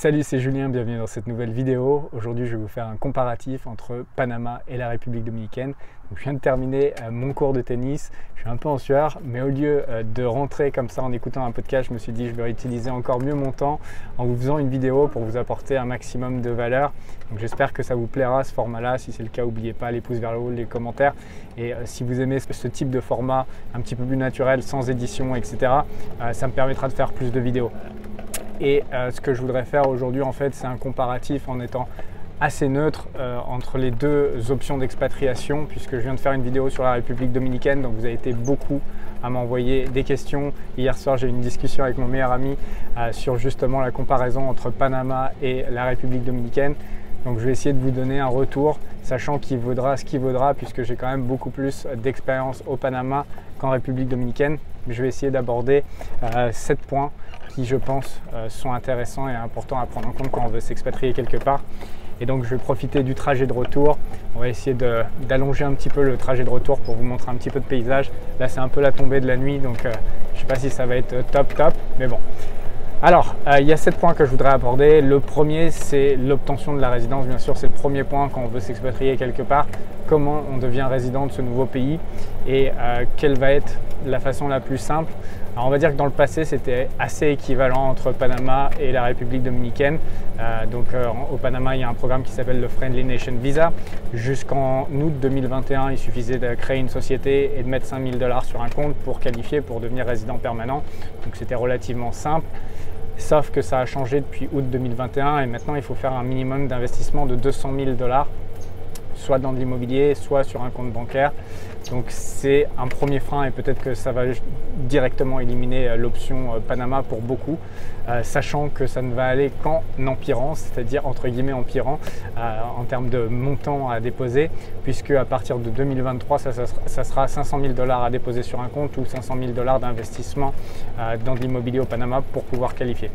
Salut, c'est Julien, bienvenue dans cette nouvelle vidéo. Aujourd'hui, je vais vous faire un comparatif entre Panama et la République dominicaine. Donc, je viens de terminer mon cours de tennis, je suis un peu en sueur, mais au lieu de rentrer comme ça en écoutant un podcast, je me suis dit je vais utiliser encore mieux mon temps en vous faisant une vidéo pour vous apporter un maximum de valeur. Donc j'espère que ça vous plaira ce format-là. Si c'est le cas, n'oubliez pas les pouces vers le haut, les commentaires. Et si vous aimez ce type de format un petit peu plus naturel, sans édition, etc., ça me permettra de faire plus de vidéos. Et ce que je voudrais faire aujourd'hui, en fait, c'est un comparatif en étant assez neutre entre les deux options d'expatriation, puisque je viens de faire une vidéo sur la République dominicaine, donc vous avez été beaucoup à m'envoyer des questions. Hier soir, j'ai eu une discussion avec mon meilleur ami sur justement la comparaison entre Panama et la République dominicaine. Donc je vais essayer de vous donner un retour, sachant qu'il vaudra ce qu'il vaudra, puisque j'ai quand même beaucoup plus d'expérience au Panama qu'en République dominicaine. Mais je vais essayer d'aborder 7 points qui, je pense, sont intéressants et importants à prendre en compte quand on veut s'expatrier quelque part. Et donc je vais profiter du trajet de retour. On va essayer d'allonger un petit peu le trajet de retour pour vous montrer un petit peu de paysage. Là, c'est un peu la tombée de la nuit, donc je ne sais pas si ça va être top, mais bon. Alors, il y a 7 points que je voudrais aborder. Le premier, c'est l'obtention de la résidence. Bien sûr, c'est le premier point quand on veut s'expatrier quelque part. Comment on devient résident de ce nouveau pays et quelle va être la façon la plus simple. Alors, on va dire que dans le passé, c'était assez équivalent entre Panama et la République dominicaine. Au Panama, il y a un programme qui s'appelle le Friendly Nation Visa. Jusqu'en août 2021, il suffisait de créer une société et de mettre 5 000 $ sur un compte pour qualifier pour devenir résident permanent. Donc, c'était relativement simple. Sauf que ça a changé depuis août 2021 et maintenant il faut faire un minimum d'investissement de 200 000 $, soit dans de l'immobilier, soit sur un compte bancaire. Donc c'est un premier frein et peut-être que ça va directement éliminer l'option Panama pour beaucoup, sachant que ça ne va aller qu'en empirant, c'est-à-dire entre guillemets empirant en termes de montant à déposer, puisque à partir de 2023, ça sera 500 000 $ à déposer sur un compte ou 500 000 $ d'investissement dans de l'immobilier au Panama pour pouvoir qualifier.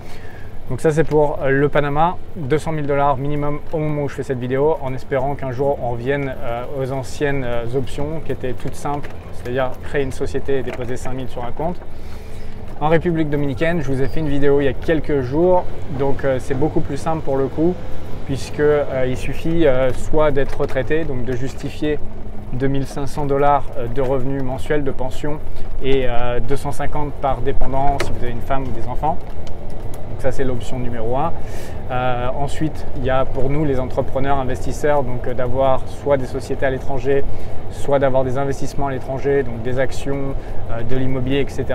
Donc ça, c'est pour le Panama, 200 000 $ minimum au moment où je fais cette vidéo, en espérant qu'un jour on revienne aux anciennes options qui étaient toutes simples, c'est-à-dire créer une société et déposer 5 000 sur un compte. En République dominicaine, je vous ai fait une vidéo il y a quelques jours, donc c'est beaucoup plus simple pour le coup, puisqu'il suffit soit d'être retraité, donc de justifier 2 500 $ de revenus mensuels de pension et 250 $ par dépendant si vous avez une femme ou des enfants. Donc ça, c'est l'option numéro 1. Ensuite, il y a pour nous les entrepreneurs investisseurs, donc d'avoir soit des sociétés à l'étranger, soit d'avoir des investissements à l'étranger, donc des actions, de l'immobilier, etc.,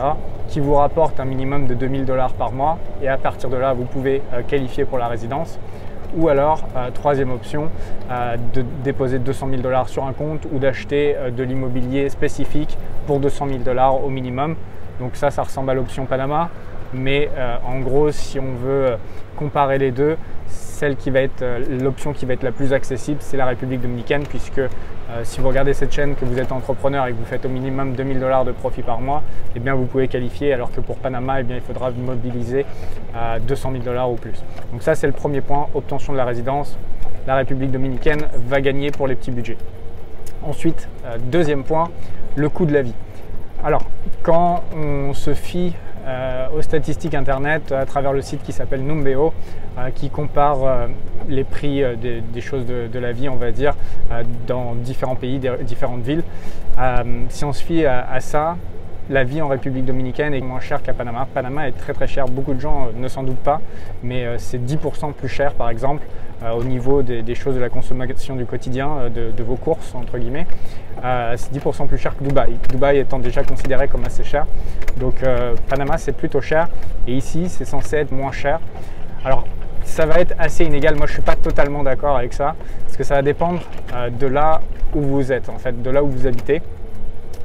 qui vous rapportent un minimum de 2 000 $ par mois. Et à partir de là, vous pouvez qualifier pour la résidence. Ou alors, troisième option, de déposer 200 000 $ sur un compte ou d'acheter de l'immobilier spécifique pour 200 000 $ au minimum. Donc ça ressemble à l'option Panama. Mais en gros, si on veut comparer les deux, l'option qui va être la plus accessible, c'est la République dominicaine, puisque si vous regardez cette chaîne, que vous êtes entrepreneur et que vous faites au minimum 2 000 $ de profit par mois, eh bien vous pouvez qualifier, alors que pour Panama, eh bien, il faudra mobiliser 200 000 $ ou plus. Donc ça, c'est le premier point, obtention de la résidence. La République dominicaine va gagner pour les petits budgets. Ensuite, deuxième point, le coût de la vie. Alors, quand on se fie aux statistiques internet à travers le site qui s'appelle Numbeo, qui compare les prix des choses de la vie, on va dire, dans différents pays, différentes villes. Si on se fie à ça, la vie en République dominicaine est moins chère qu'à Panama. Panama est très cher, beaucoup de gens ne s'en doutent pas, mais c'est 10% plus cher par exemple au niveau des choses de la consommation du quotidien, de vos courses entre guillemets. C'est 10% plus cher que Dubaï. Dubaï étant déjà considéré comme assez cher. Donc Panama, c'est plutôt cher et ici c'est censé être moins cher. Alors ça va être assez inégal, moi je ne suis pas totalement d'accord avec ça, parce que ça va dépendre de là où vous êtes, en fait, de là où vous habitez.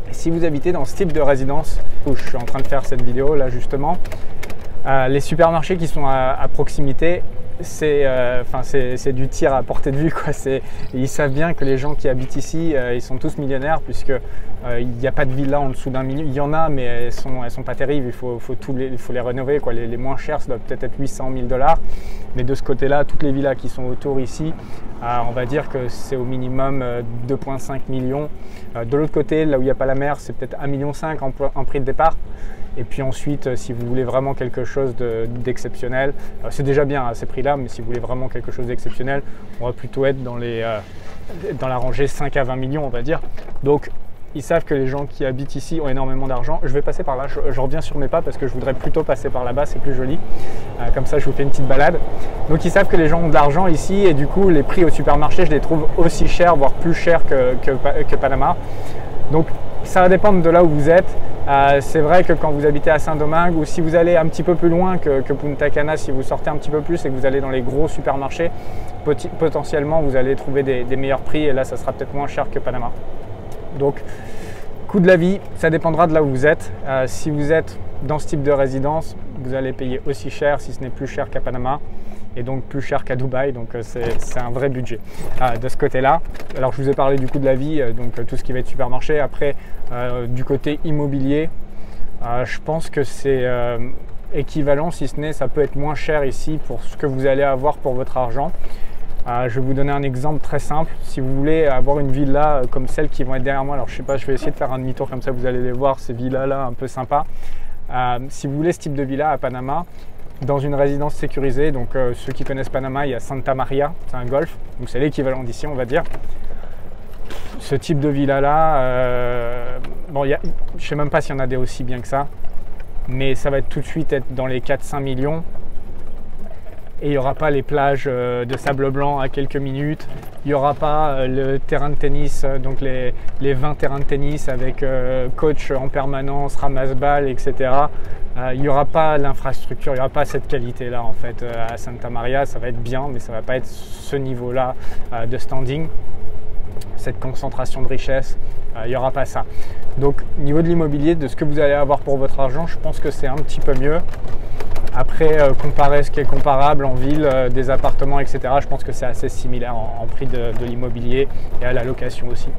Et si vous habitez dans ce type de résidence où je suis en train de faire cette vidéo là justement, les supermarchés qui sont à proximité, c'est du tir à portée de vue, quoi. Ils savent bien que les gens qui habitent ici, ils sont tous millionnaires, puisque Il n'y a pas de villa en dessous d'1 million. Il y en a, mais elles sont pas terribles. Il faut les rénover, quoi. Les moins chères, ça doit peut-être être 800 000 $. Mais de ce côté-là, toutes les villas qui sont autour ici, on va dire que c'est au minimum 2,5 millions. De l'autre côté, là où il n'y a pas la mer, c'est peut-être 1,5 million en prix de départ. Et puis ensuite, si vous voulez vraiment quelque chose d'exceptionnel, c'est déjà bien à ces prix-là, mais si vous voulez vraiment quelque chose d'exceptionnel, on va plutôt être dans la rangée 5 à 20 millions, on va dire. Donc, ils savent que les gens qui habitent ici ont énormément d'argent. Je vais passer par là, je reviens sur mes pas parce que je voudrais plutôt passer par là-bas, c'est plus joli. Comme ça, je vous fais une petite balade. Donc, ils savent que les gens ont de l'argent ici et du coup, les prix au supermarché, je les trouve aussi chers, voire plus chers que Panama. Donc, ça va dépendre de là où vous êtes. C'est vrai que quand vous habitez à Saint-Domingue ou si vous allez un petit peu plus loin que Punta Cana, si vous sortez un petit peu plus et que vous allez dans les gros supermarchés, potentiellement vous allez trouver des meilleurs prix et là ça sera peut-être moins cher que Panama. Donc coût de la vie, ça dépendra de là où vous êtes. Si vous êtes dans ce type de résidence, vous allez payer aussi cher si ce n'est plus cher qu'à Panama et donc plus cher qu'à Dubaï, donc c'est un vrai budget de ce côté-là. Alors je vous ai parlé du coût de la vie, donc tout ce qui va être supermarché. Après, du côté immobilier, je pense que c'est équivalent, si ce n'est, ça peut être moins cher ici pour ce que vous allez avoir pour votre argent. Je vais vous donner un exemple très simple. Si vous voulez avoir une villa comme celle qui vont être derrière moi, alors je sais pas, je vais essayer de faire un demi-tour comme ça, vous allez les voir, ces villas-là un peu sympas. Si vous voulez ce type de villa à Panama, dans une résidence sécurisée, donc ceux qui connaissent Panama, il y a Santa Maria, c'est un golf, donc c'est l'équivalent d'ici on va dire. Ce type de villa là, bon, je ne sais même pas s'il y en a des aussi bien que ça, mais ça va tout de suite être dans les 4-5 millions. Et il n'y aura pas les plages de sable blanc à quelques minutes, il n'y aura pas le terrain de tennis, donc les 20 terrains de tennis avec coach en permanence, ramasse-balles, etc. Il n'y aura pas l'infrastructure, il n'y aura pas cette qualité-là en fait à Santa Maria. Ça va être bien, mais ça ne va pas être ce niveau-là de standing, cette concentration de richesse, il n'y aura pas ça. Donc niveau de l'immobilier, de ce que vous allez avoir pour votre argent, je pense que c'est un petit peu mieux. Après, comparer ce qui est comparable en ville, des appartements, etc., je pense que c'est assez similaire en prix de l'immobilier et à la location aussi.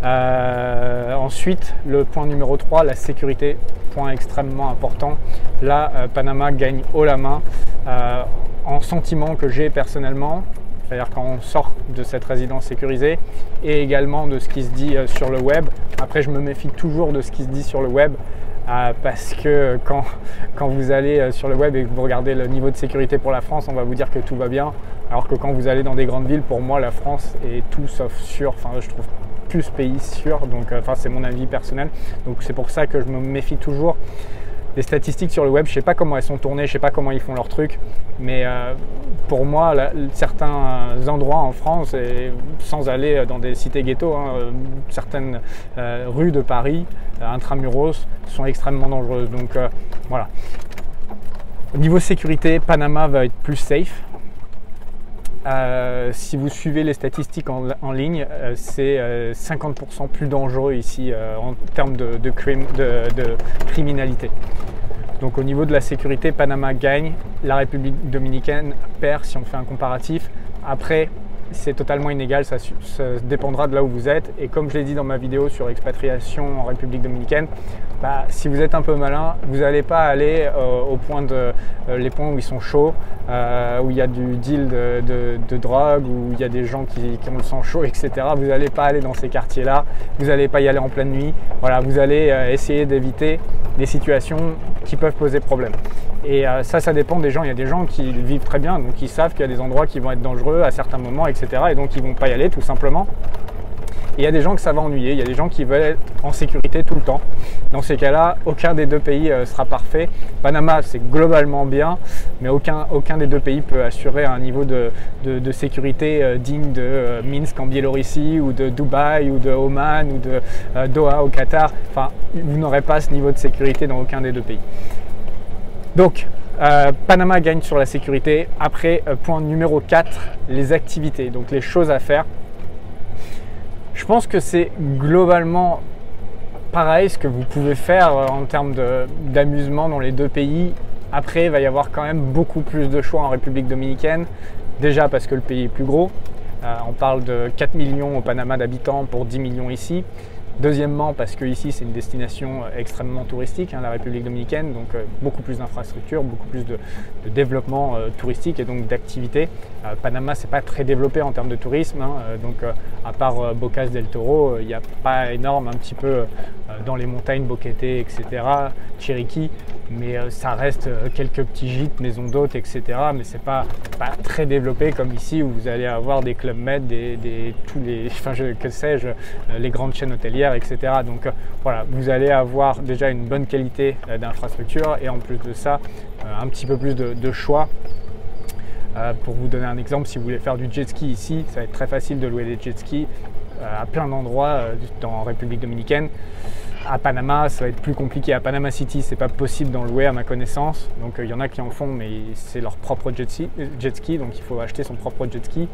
Ensuite, le point numéro 3, la sécurité, point extrêmement important. Là, Panama gagne haut la main en sentiment que j'ai personnellement, c'est-à-dire quand on sort de cette résidence sécurisée et également de ce qui se dit sur le web. Après, je me méfie toujours de ce qui se dit sur le web. Parce que quand vous allez sur le web et que vous regardez le niveau de sécurité pour la France, on va vous dire que tout va bien. Alors que quand vous allez dans des grandes villes, pour moi, la France est tout sauf sûre. Enfin, je trouve plus pays sûr. Donc, c'est mon avis personnel. Donc, c'est pour ça que je me méfie toujours des statistiques sur le web. Je ne sais pas comment elles sont tournées, je ne sais pas comment ils font leurs trucs. Mais pour moi, certains endroits en France, et sans aller dans des cités ghettos, certaines rues de Paris, intramuros, sont extrêmement dangereuses. Donc voilà. Au niveau sécurité, Panama va être plus safe. Si vous suivez les statistiques en ligne, c'est 50% plus dangereux ici en termes de criminalité. Donc au niveau de la sécurité, Panama gagne, la République dominicaine perd si on fait un comparatif. Après, c'est totalement inégal, ça dépendra de là où vous êtes. Et comme je l'ai dit dans ma vidéo sur l'expatriation en République dominicaine, si vous êtes un peu malin, vous n'allez pas aller au point les points où ils sont chauds, où il y a du deal de drogue, où il y a des gens qui ont le sang chaud, etc. Vous n'allez pas aller dans ces quartiers-là, vous n'allez pas y aller en pleine nuit. Voilà, vous allez essayer d'éviter des situations qui peuvent poser problème. Et ça dépend des gens. Il y a des gens qui vivent très bien, donc ils savent qu'il y a des endroits qui vont être dangereux à certains moments, etc. Et donc ils ne vont pas y aller tout simplement. Et il y a des gens que ça va ennuyer, il y a des gens qui veulent être en sécurité tout le temps. Dans ces cas-là, aucun des deux pays sera parfait. Panama, c'est globalement bien, mais aucun des deux pays peut assurer un niveau de sécurité digne de Minsk en Biélorussie, ou de Dubaï, ou de Oman, ou de Doha au Qatar. Enfin, vous n'aurez pas ce niveau de sécurité dans aucun des deux pays. Donc, Panama gagne sur la sécurité. Après, point numéro 4, les activités, donc les choses à faire. Je pense que c'est globalement pareil ce que vous pouvez faire en termes d'amusement dans les deux pays. Après, il va y avoir quand même beaucoup plus de choix en République dominicaine. Déjà parce que le pays est plus gros. On parle de 4 millions au Panama d'habitants pour 10 millions ici. Deuxièmement, parce que ici c'est une destination extrêmement touristique, hein, la République dominicaine, donc beaucoup plus d'infrastructures, beaucoup plus de développement touristique et donc d'activités. Panama, c'est pas très développé en termes de tourisme, hein, donc à part Bocas del Toro, il n'y a pas énorme, un petit peu dans les montagnes, Boquete, etc., Chiriquí, mais ça reste quelques petits gîtes, maisons d'hôtes, etc., mais c'est pas très développé comme ici où vous allez avoir des Club Med, tous les, enfin que sais-je, les grandes chaînes hôtelières, etc. Donc voilà, vous allez avoir déjà une bonne qualité d'infrastructure et en plus de ça, un petit peu plus de choix. Pour vous donner un exemple, si vous voulez faire du jet ski ici, ça va être très facile de louer des jet skis à plein d'endroits en République dominicaine. À Panama, ça va être plus compliqué. À Panama City, c'est pas possible d'en louer à ma connaissance. Donc il y en a qui en font, mais c'est leur propre jet ski, donc il faut acheter son propre jet ski.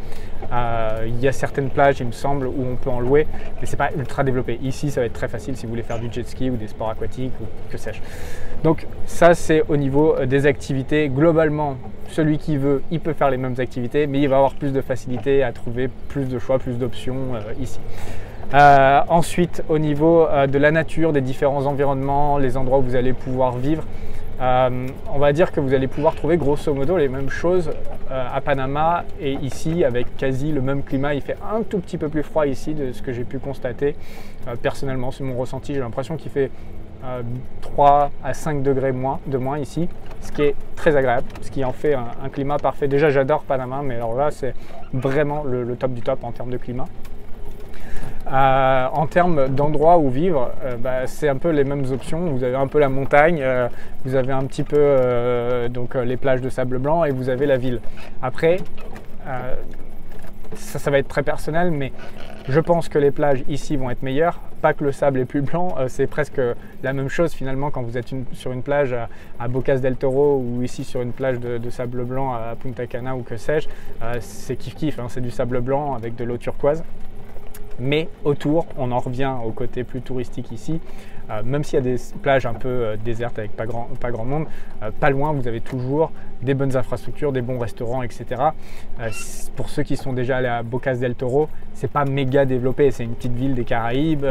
Il y a certaines plages, il me semble, où on peut en louer, mais c'est pas ultra développé. Ici, ça va être très facile si vous voulez faire du jet ski ou des sports aquatiques ou que sais-je. Donc ça, c'est au niveau des activités. Globalement, celui qui veut, il peut faire les mêmes activités, mais il va avoir plus de facilité à trouver plus de choix, plus d'options ici. Ensuite, au niveau de la nature, des différents environnements, les endroits où vous allez pouvoir vivre, on va dire que vous allez pouvoir trouver grosso modo les mêmes choses à Panama et ici avec quasi le même climat. Il fait un tout petit peu plus froid ici de ce que j'ai pu constater personnellement, c'est mon ressenti. J'ai l'impression qu'il fait 3 à 5 degrés de moins ici, ce qui est très agréable, ce qui en fait un climat parfait. Déjà j'adore Panama, mais alors là c'est vraiment le top du top en termes de climat. En termes d'endroits où vivre, c'est un peu les mêmes options. Vous avez un peu la montagne, vous avez un petit peu donc les plages de sable blanc et vous avez la ville. Après, ça va être très personnel, mais je pense que les plages ici vont être meilleures. Pas que le sable est plus blanc, c'est presque la même chose finalement quand vous êtes sur une plage à Bocas del Toro ou ici sur une plage de sable blanc à Punta Cana ou que sais-je. C'est kiff-kiff, hein, c'est du sable blanc avec de l'eau turquoise. Mais autour, on en revient au côté plus touristique ici. Même s'il y a des plages un peu désertes avec pas grand monde, pas loin, vous avez toujours des bonnes infrastructures, des bons restaurants, etc. Pour ceux qui sont déjà allés à Bocas del Toro, c'est pas méga développé, c'est une petite ville des Caraïbes,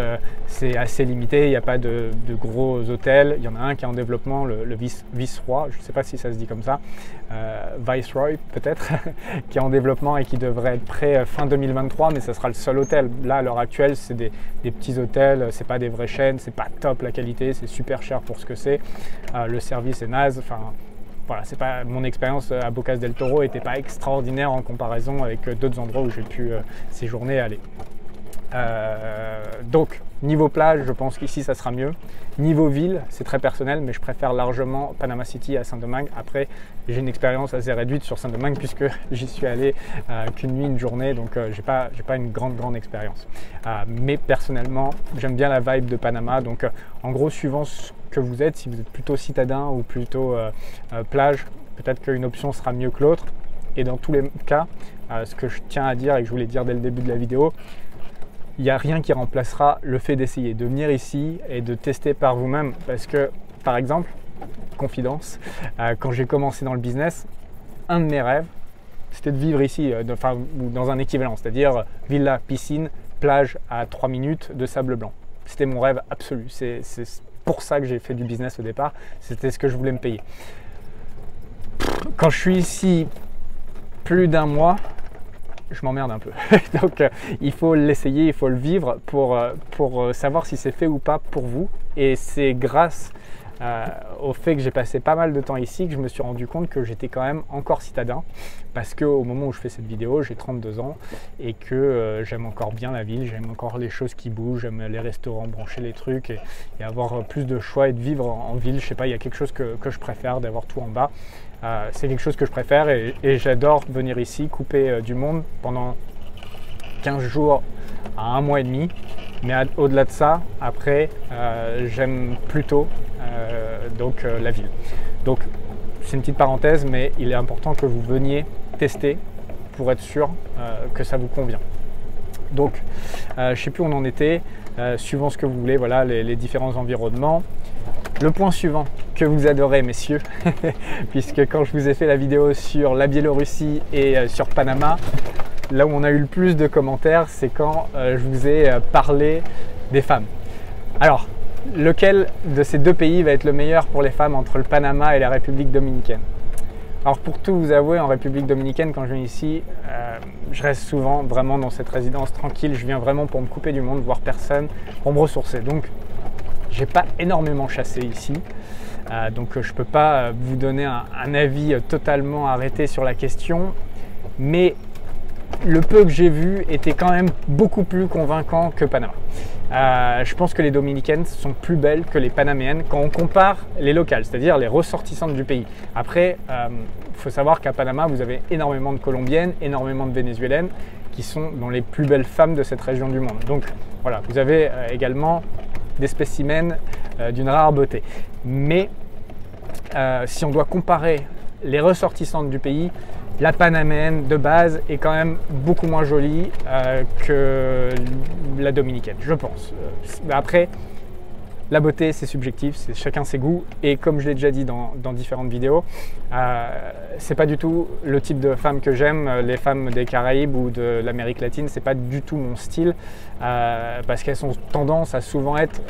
c'est assez limité, il n'y a pas de gros hôtels. Il y en a un qui est en développement, le Viceroy, je ne sais pas si ça se dit comme ça, Viceroy peut-être, qui est en développement et qui devrait être prêt fin 2023, mais ça sera le seul hôtel. Là, à l'heure actuelle, c'est des petits hôtels, c'est pas des vraies chaînes, c'est pas top la qualité, c'est super cher pour ce que c'est, le service est naze, enfin voilà, c'est pas, mon expérience à Bocas del Toro n'était pas extraordinaire en comparaison avec d'autres endroits où j'ai pu séjourner et aller. Donc niveau plage, je pense qu'ici ça sera mieux. Niveau ville, c'est très personnel, mais je préfère largement Panama City à Saint-Domingue. Après, j'ai une expérience assez réduite sur Saint-Domingue puisque j'y suis allé qu'une nuit, une journée, donc j'ai pas une grande expérience. Mais personnellement, j'aime bien la vibe de Panama. Donc en gros, suivant ce que vous êtes, si vous êtes plutôt citadin ou plutôt plage, peut-être qu'une option sera mieux que l'autre. Et dans tous les cas, ce que je tiens à dire et que je voulais dire dès le début de la vidéo, il n'y a rien qui remplacera le fait d'essayer, de venir ici et de tester par vous-même. Parce que, par exemple, confidence, quand j'ai commencé dans le business, un de mes rêves, c'était de vivre ici, dans un équivalent, c'est-à-dire villa, piscine, plage à 3 minutes de sable blanc. C'était mon rêve absolu. C'est pour ça que j'ai fait du business au départ. C'était ce que je voulais me payer. Quand je suis ici plus d'un mois, je m'emmerde un peu. Donc il faut l'essayer, il faut le vivre pour savoir si c'est fait ou pas pour vous. Et c'est grâce au fait que j'ai passé pas mal de temps ici que je me suis rendu compte que j'étais quand même encore citadin. Parce qu'au moment où je fais cette vidéo, j'ai 32 ans et que j'aime encore bien la ville, j'aime encore les choses qui bougent, j'aime les restaurants, brancher les trucs et avoir plus de choix et de vivre en ville. Je sais pas, il y a quelque chose que je préfère, d'avoir tout en bas. C'est quelque chose que je préfère et j'adore venir ici, couper du monde pendant 15 jours à 1 mois et demi. Mais au-delà de ça, après, j'aime plutôt la ville. Donc, c'est une petite parenthèse, mais il est important que vous veniez tester pour être sûr que ça vous convient. Donc, je ne sais plus où on en était, suivant ce que vous voulez, voilà, les différents environnements. Le point suivant que vous adorez, messieurs, puisque quand je vous ai fait la vidéo sur la Biélorussie et sur Panama, là où on a eu le plus de commentaires, c'est quand je vous ai parlé des femmes. Alors, lequel de ces deux pays va être le meilleur pour les femmes entre le Panama et la République dominicaine? Alors pour tout vous avouer, en République dominicaine, quand je viens ici, je reste souvent vraiment dans cette résidence tranquille. Je viens vraiment pour me couper du monde, voir personne, pour me ressourcer. Donc, j'ai pas énormément chassé ici. Donc je ne peux pas vous donner un avis totalement arrêté sur la question. Mais le peu que j'ai vu était quand même beaucoup plus convaincant que Panama. Je pense que les Dominicaines sont plus belles que les Panaméennes quand on compare les locales, c'est-à-dire les ressortissantes du pays. Après, il faut savoir qu'à Panama, vous avez énormément de Colombiennes, énormément de Vénézuéliennes qui sont dans les plus belles femmes de cette région du monde. Donc voilà, vous avez également des spécimens d'une rare beauté. Mais si on doit comparer les ressortissantes du pays, la panaméenne de base est quand même beaucoup moins jolie que la dominicaine, je pense. Après, la beauté, c'est subjectif, c'est chacun ses goûts. Et comme je l'ai déjà dit dans différentes vidéos, c'est pas du tout le type de femme que j'aime. Les femmes des Caraïbes ou de l'Amérique latine, c'est pas du tout mon style. Parce qu'elles ont tendance à souvent être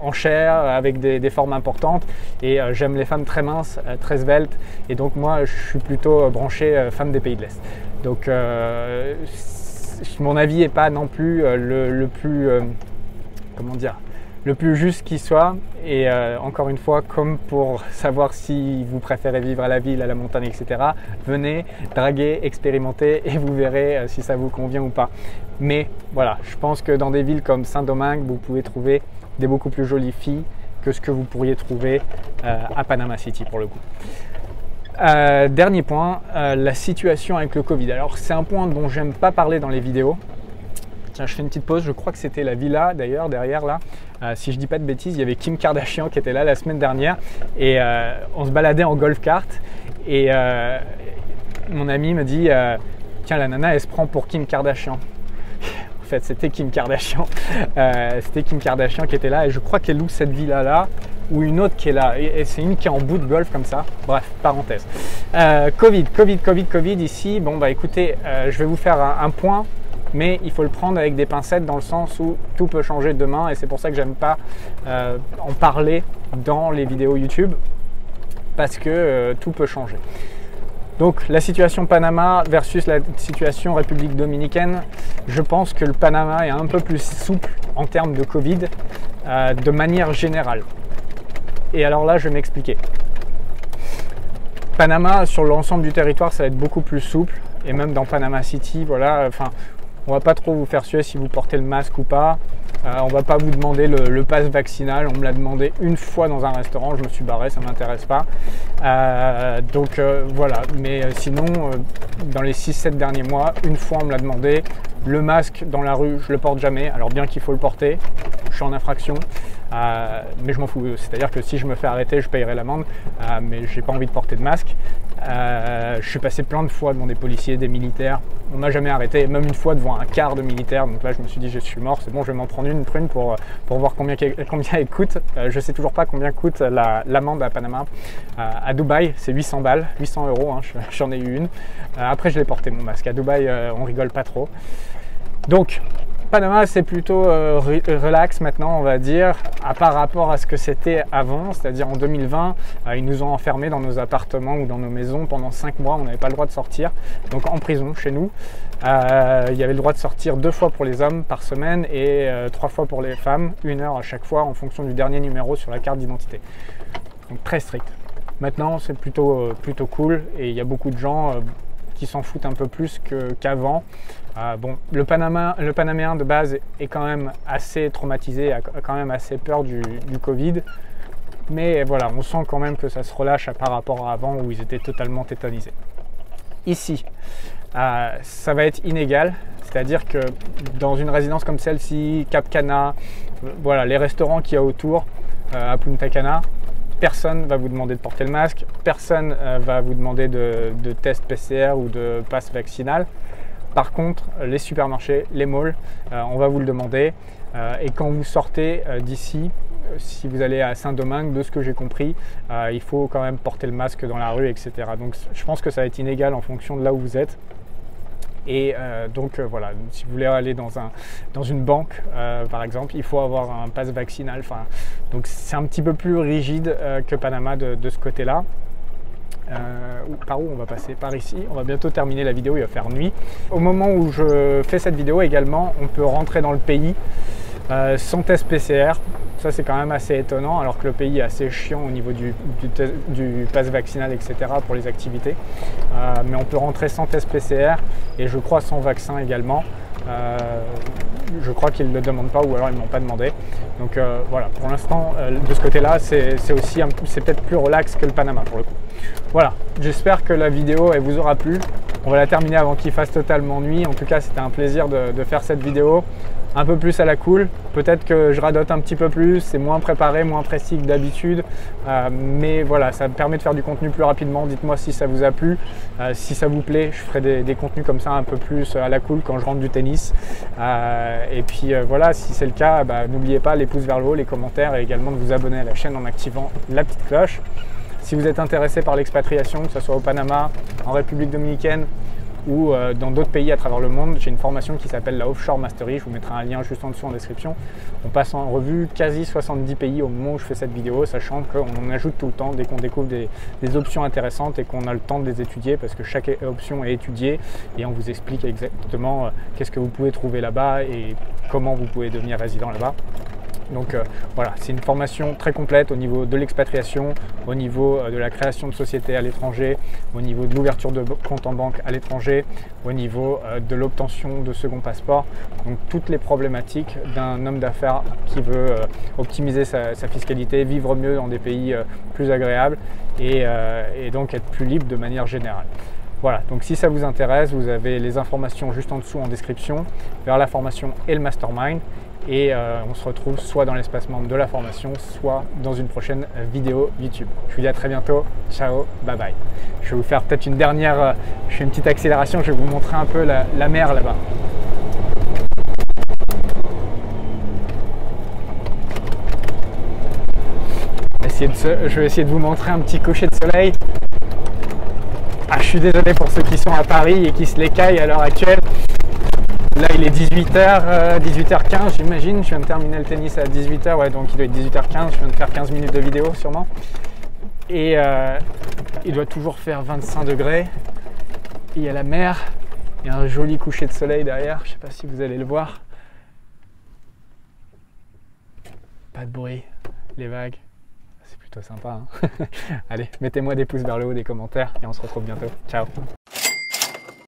en chair, avec des formes importantes. Et j'aime les femmes très minces, très sveltes. Et donc moi, je suis plutôt branché femme des pays de l'Est. Donc mon avis n'est pas non plus le plus... comment dire, le plus juste qui soit. Et encore une fois, comme pour savoir si vous préférez vivre à la ville, à la montagne, etc., venez, draguez, expérimentez et vous verrez si ça vous convient ou pas. Mais voilà, je pense que dans des villes comme Saint-Domingue, vous pouvez trouver des beaucoup plus jolies filles que ce que vous pourriez trouver à Panama City pour le coup. Dernier point, la situation avec le Covid. Alors c'est un point dont j'aime pas parler dans les vidéos. Tiens, je fais une petite pause, je crois que c'était la villa d'ailleurs derrière là. Si je dis pas de bêtises, il y avait Kim Kardashian qui était là la semaine dernière et on se baladait en golf kart et mon ami me dit tiens, la nana elle se prend pour Kim Kardashian. En fait, c'était Kim Kardashian. C'était Kim Kardashian qui était là et je crois qu'elle loue cette villa là ou une autre qui est là et c'est une qui est en bout de golf comme ça. Bref, parenthèse. Covid ici. Bon bah écoutez, je vais vous faire un point. Mais il faut le prendre avec des pincettes dans le sens où tout peut changer demain et c'est pour ça que j'aime pas en parler dans les vidéos YouTube parce que tout peut changer. Donc la situation Panama versus la situation République dominicaine, je pense que le Panama est un peu plus souple en termes de Covid de manière générale. Et alors là, je vais m'expliquer. Panama, sur l'ensemble du territoire, ça va être beaucoup plus souple et même dans Panama City, voilà, enfin. On va pas trop vous faire suer si vous portez le masque ou pas. On va pas vous demander le pass vaccinal. On me l'a demandé une fois dans un restaurant. Je me suis barré, ça m'intéresse pas. Donc voilà. Mais sinon, dans les 6-7 derniers mois, une fois on me l'a demandé. Le masque dans la rue, je le porte jamais. Alors bien qu'il faut le porter, je suis en infraction. Mais je m'en fous. C'est-à-dire que si je me fais arrêter, je payerai l'amende. Mais j'ai pas envie de porter de masque. Je suis passé plein de fois devant des policiers, des militaires. On m'a jamais arrêté, même une fois devant un quart de militaire. Donc là, je me suis dit, je suis mort, c'est bon, je vais m'en prendre une prune pour voir combien elle coûte. Je sais toujours pas combien coûte l'amende à Panama. À Dubaï, c'est 800 balles, 800 €. Hein, j'en ai eu une. Après, je l'ai porté mon masque. À Dubaï, on rigole pas trop. Donc, Panama, c'est plutôt relax maintenant, on va dire, par rapport à ce que c'était avant, c'est-à-dire en 2020, ils nous ont enfermés dans nos appartements ou dans nos maisons pendant 5 mois, on n'avait pas le droit de sortir, donc en prison chez nous. Il y avait le droit de sortir 2 fois pour les hommes par semaine et 3 fois pour les femmes, 1 heure à chaque fois en fonction du dernier numéro sur la carte d'identité. Donc très strict. Maintenant, c'est plutôt cool et il y a beaucoup de gens qui s'en foutent un peu plus qu'avant. Bon, le Panaméen de base est quand même assez traumatisé, a quand même assez peur du Covid. Mais voilà, on sent quand même que ça se relâche par rapport à avant où ils étaient totalement tétanisés. Ici, ça va être inégal. C'est-à-dire que dans une résidence comme celle-ci, Cap Cana, voilà, les restaurants qu'il y a autour, à Punta Cana, personne ne va vous demander de porter le masque, personne ne va vous demander de test PCR ou de passe vaccinal. Par contre, les supermarchés, les malls, on va vous le demander. Et quand vous sortez d'ici, si vous allez à Saint-Domingue, de ce que j'ai compris, il faut quand même porter le masque dans la rue, etc. Donc je pense que ça va être inégal en fonction de là où vous êtes. Et voilà, si vous voulez aller dans une banque, par exemple, il faut avoir un pass vaccinal. Donc c'est un petit peu plus rigide que Panama de ce côté-là. Par où on va passer? Par ici. On va bientôt terminer la vidéo, il va faire nuit. Au moment où je fais cette vidéo également, on peut rentrer dans le pays sans test PCR. Ça, c'est quand même assez étonnant, alors que le pays est assez chiant au niveau du pass vaccinal, etc. pour les activités. Mais on peut rentrer sans test PCR et je crois sans vaccin également. Je crois qu'ils ne le demandent pas, ou alors ils ne m'ont pas demandé. Donc voilà, pour l'instant, de ce côté-là, c'est peut-être plus relax que le Panama pour le coup. Voilà, j'espère que la vidéo elle vous aura plu. On va la terminer avant qu'il fasse totalement nuit. En tout cas, c'était un plaisir de faire cette vidéo. Un peu plus à la cool, peut-être que je radote un petit peu plus, c'est moins préparé, moins précis que d'habitude, mais voilà, ça me permet de faire du contenu plus rapidement. Dites-moi si ça vous a plu, si ça vous plaît, je ferai des contenus comme ça un peu plus à la cool quand je rentre du tennis. Et puis voilà, si c'est le cas, n'oubliez pas les pouces vers le haut, les commentaires et également de vous abonner à la chaîne en activant la petite cloche. Si vous êtes intéressé par l'expatriation, que ce soit au Panama, en République dominicaine, ou dans d'autres pays à travers le monde, j'ai une formation qui s'appelle la Offshore Mastery, je vous mettrai un lien juste en dessous en description. On passe en revue quasi 70 pays au moment où je fais cette vidéo, sachant qu'on en ajoute tout le temps dès qu'on découvre des options intéressantes et qu'on a le temps de les étudier, parce que chaque option est étudiée et on vous explique exactement qu'est-ce que vous pouvez trouver là-bas et comment vous pouvez devenir résident là-bas. Donc voilà, c'est une formation très complète au niveau de l'expatriation, au niveau de la création de sociétés à l'étranger, au niveau de l'ouverture de compte en banque à l'étranger, au niveau de l'obtention de second passeport. Donc toutes les problématiques d'un homme d'affaires qui veut optimiser sa fiscalité, vivre mieux dans des pays plus agréables et donc être plus libre de manière générale. Voilà, donc si ça vous intéresse, vous avez les informations juste en dessous en description vers la formation et le mastermind. Et on se retrouve soit dans l'espace membre de la formation, soit dans une prochaine vidéo YouTube. Je vous dis à très bientôt. Ciao, bye bye. Je vais vous faire peut-être une dernière, je fais une petite accélération, je vais vous montrer un peu la mer là-bas. Je vais essayer de vous montrer un petit coucher de soleil. Ah, je suis désolé pour ceux qui sont à Paris et qui se l'écaillent à l'heure actuelle. Là, il est 18h15, j'imagine. Je viens de terminer le tennis à 18h, ouais, donc il doit être 18h15. Je viens de faire 15 minutes de vidéo, sûrement. Et il doit toujours faire 25 degrés. Il y a la mer. Il y a un joli coucher de soleil derrière. Je ne sais pas si vous allez le voir. Pas de bruit. Les vagues. C'est plutôt sympa, hein. Allez, mettez-moi des pouces vers le haut, des commentaires. Et on se retrouve bientôt. Ciao.